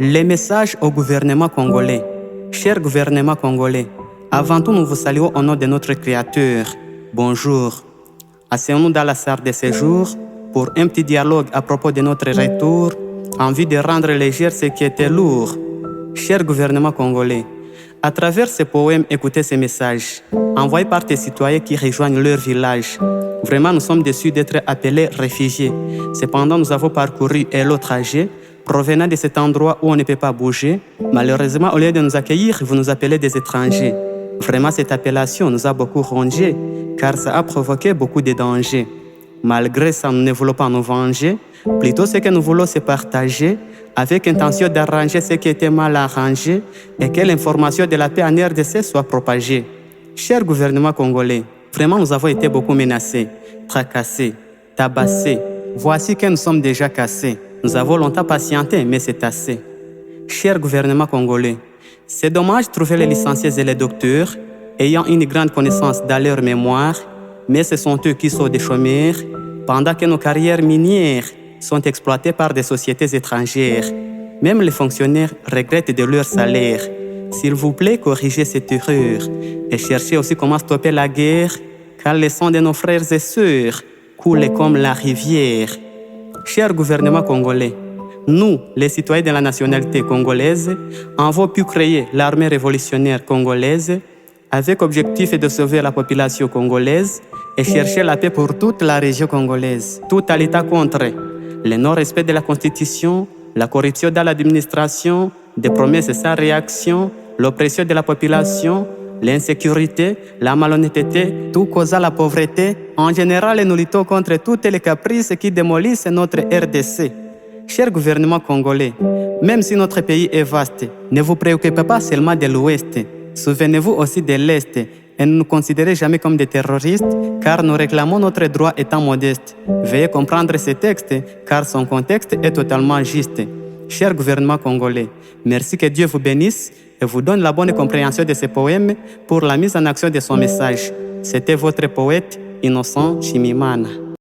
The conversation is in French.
Les messages au gouvernement congolais. Cher gouvernement congolais, avant tout, nous vous saluons au nom de notre Créateur. Bonjour. Asseyons-nous dans la salle de séjour pour un petit dialogue à propos de notre retour, en vue de rendre léger ce qui était lourd. Cher gouvernement congolais, à travers ces poèmes, écoutez ces messages, envoyés par tes citoyens qui rejoignent leur village. Vraiment, nous sommes déçus d'être appelés réfugiés. Cependant, nous avons parcouru un long trajet, provenant de cet endroit où on ne peut pas bouger. Malheureusement, au lieu de nous accueillir, vous nous appelez des étrangers. Vraiment, cette appellation nous a beaucoup rongés, car ça a provoqué beaucoup de dangers. Malgré ça, nous ne voulons pas nous venger. Plutôt, ce que nous voulons, c'est partager, avec intention d'arranger ce qui était mal arrangé et que l'information de la paix en RDC soit propagée. Cher gouvernement congolais, vraiment, nous avons été beaucoup menacés, tracassés, tabassés. Voici que nous sommes déjà cassés. Nous avons longtemps patienté, mais c'est assez. Cher gouvernement congolais, c'est dommage de trouver les licenciés et les docteurs ayant une grande connaissance dans leur mémoire, mais ce sont eux qui sont des chômeurs, pendant que nos carrières minières sont exploitées par des sociétés étrangères. Même les fonctionnaires regrettent de leur salaire. S'il vous plaît, corrigez cette erreur et cherchez aussi comment stopper la guerre, car le sang de nos frères et sœurs coule comme la rivière. Cher gouvernement congolais, nous, les citoyens de la nationalité congolaise, avons pu créer l'armée révolutionnaire congolaise avec objectif de sauver la population congolaise et chercher la paix pour toute la région congolaise. Tout à l'état contre le non-respect de la Constitution, la corruption dans l'administration, des promesses sans réaction, l'oppression de la population, l'insécurité, la malhonnêteté, tout causant la pauvreté. En général, nous luttons contre toutes les caprices qui démolissent notre RDC. Cher gouvernement congolais, même si notre pays est vaste, ne vous préoccupez pas seulement de l'Ouest. Souvenez-vous aussi de l'Est et ne nous considérez jamais comme des terroristes, car nous réclamons notre droit étant modeste. Veuillez comprendre ce texte, car son contexte est totalement juste. Cher gouvernement congolais, merci, que Dieu vous bénisse et vous donne la bonne compréhension de ce poème pour la mise en action de son message. C'était votre poète Innocent Chimimana.